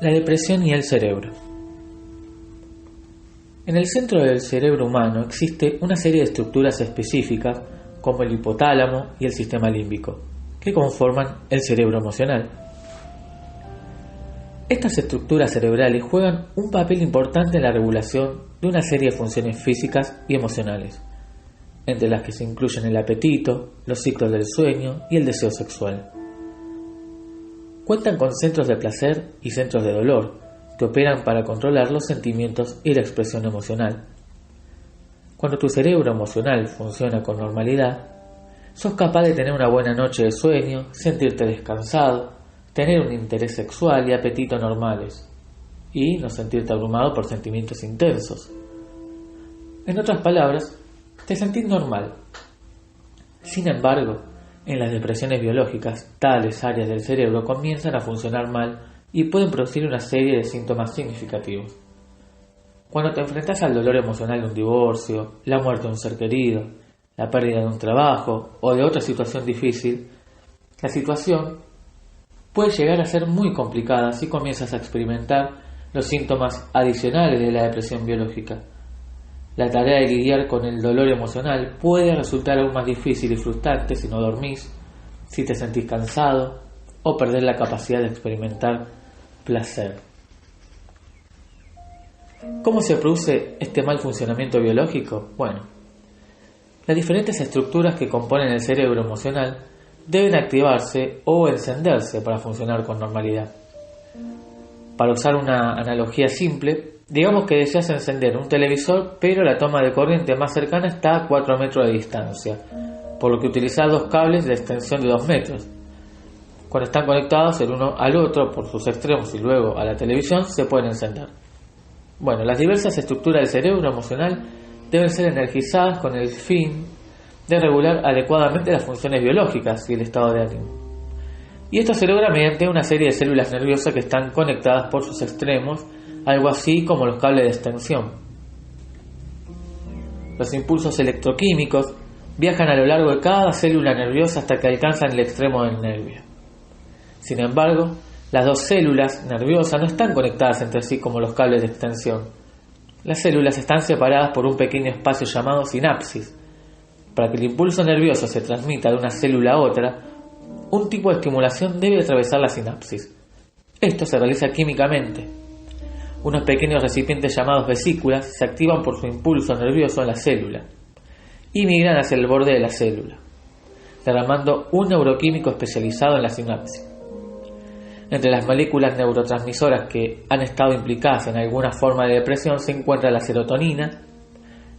La depresión y el cerebro. En el centro del cerebro humano existe una serie de estructuras específicas como el hipotálamo y el sistema límbico, que conforman el cerebro emocional. Estas estructuras cerebrales juegan un papel importante en la regulación de una serie de funciones físicas y emocionales, entre las que se incluyen el apetito, los ciclos del sueño y el deseo sexual. Cuentan con centros de placer y centros de dolor, que operan para controlar los sentimientos y la expresión emocional. Cuando tu cerebro emocional funciona con normalidad, sos capaz de tener una buena noche de sueño, sentirte descansado, tener un interés sexual y apetito normales, y no sentirte abrumado por sentimientos intensos. En otras palabras, te sentís normal. Sin embargo, en las depresiones biológicas, tales áreas del cerebro comienzan a funcionar mal y pueden producir una serie de síntomas significativos. Cuando te enfrentas al dolor emocional de un divorcio, la muerte de un ser querido, la pérdida de un trabajo o de otra situación difícil, la situación puede llegar a ser muy complicada si comienzas a experimentar los síntomas adicionales de la depresión biológica. La tarea de lidiar con el dolor emocional puede resultar aún más difícil y frustrante si no dormís, si te sentís cansado o perdés la capacidad de experimentar placer. ¿Cómo se produce este mal funcionamiento biológico? Bueno, las diferentes estructuras que componen el cerebro emocional deben activarse o encenderse para funcionar con normalidad. Para usar una analogía simple, digamos que deseas encender un televisor, pero la toma de corriente más cercana está a 4 metros de distancia, por lo que utilizas 2 cables de extensión de 2 metros. Cuando están conectados el uno al otro por sus extremos y luego a la televisión, se pueden encender. Bueno, las diversas estructuras del cerebro emocional deben ser energizadas con el fin de regular adecuadamente las funciones biológicas y el estado de ánimo. Y esto se logra mediante una serie de células nerviosas que están conectadas por sus extremos, algo así como los cables de extensión. Los impulsos electroquímicos viajan a lo largo de cada célula nerviosa hasta que alcanzan el extremo del nervio. Sin embargo, las 2 células nerviosas no están conectadas entre sí como los cables de extensión. Las células están separadas por un pequeño espacio llamado sinapsis. Para que el impulso nervioso se transmita de una célula a otra, un tipo de estimulación debe atravesar la sinapsis. Esto se realiza químicamente. Unos pequeños recipientes llamados vesículas se activan por su impulso nervioso en la célula y migran hacia el borde de la célula, derramando un neuroquímico especializado en la sinapsis. Entre las moléculas neurotransmisoras que han estado implicadas en alguna forma de depresión se encuentra la serotonina,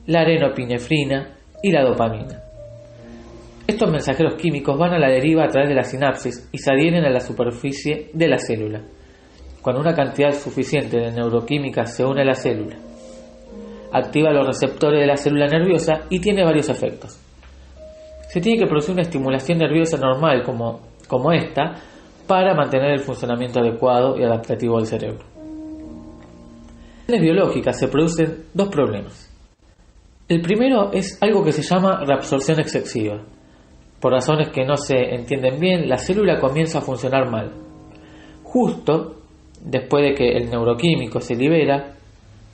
la adenopinefrina y la dopamina. Estos mensajeros químicos van a la deriva a través de la sinapsis y se adhieren a la superficie de la célula. Cuando una cantidad suficiente de neuroquímica se une a la célula, activa los receptores de la célula nerviosa y tiene varios efectos. Se tiene que producir una estimulación nerviosa normal como esta para mantener el funcionamiento adecuado y adaptativo del cerebro. En las biológicas se producen 2 problemas. El primero es algo que se llama reabsorción excesiva. Por razones que no se entienden bien, la célula comienza a funcionar mal. Justo después de que el neuroquímico se libera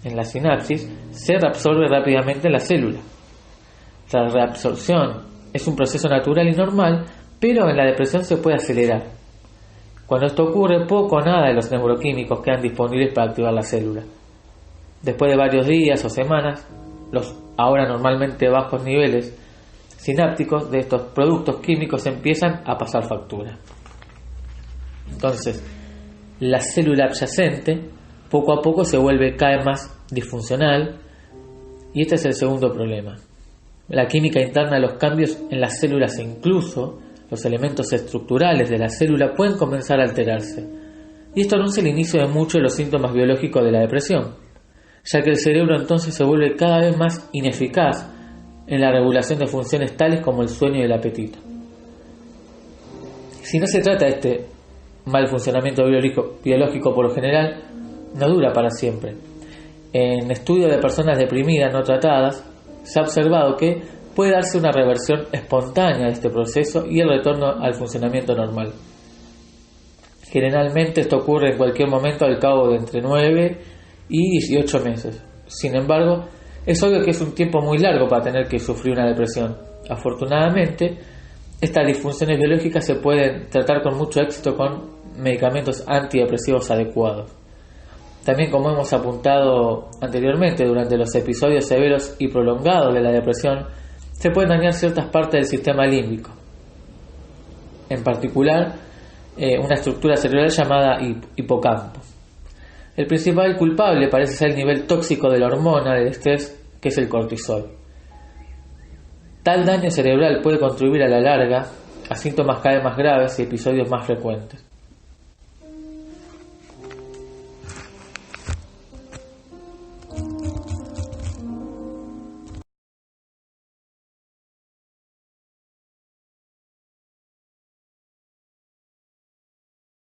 en la sinapsis, se reabsorbe rápidamente en la célula. La reabsorción es un proceso natural y normal, pero en la depresión se puede acelerar. Cuando esto ocurre, poco o nada de los neuroquímicos quedan disponibles para activar la célula. Después de varios días o semanas, los ahora normalmente bajos niveles sinápticos de estos productos químicos empiezan a pasar factura. Entonces, la célula adyacente poco a poco se vuelve cada vez más disfuncional y este es el segundo problema. La química interna de los cambios en las células e incluso los elementos estructurales de la célula pueden comenzar a alterarse y esto anuncia el inicio de muchos de los síntomas biológicos de la depresión, ya que el cerebro entonces se vuelve cada vez más ineficaz en la regulación de funciones tales como el sueño y el apetito. Si no se trata de este mal funcionamiento biológico por lo general, no dura para siempre. En estudios de personas deprimidas no tratadas, se ha observado que puede darse una reversión espontánea de este proceso y el retorno al funcionamiento normal. Generalmente esto ocurre en cualquier momento al cabo de entre 9 y 18 meses. Sin embargo, es obvio que es un tiempo muy largo para tener que sufrir una depresión. Afortunadamente, estas disfunciones biológicas se pueden tratar con mucho éxito con medicamentos antidepresivos adecuados. También, como hemos apuntado anteriormente, durante los episodios severos y prolongados de la depresión, se pueden dañar ciertas partes del sistema límbico. En particular, una estructura cerebral llamada hipocampo. El principal culpable parece ser el nivel tóxico de la hormona del estrés, que es el cortisol. Tal daño cerebral puede contribuir a la larga a síntomas cada vez más graves y episodios más frecuentes.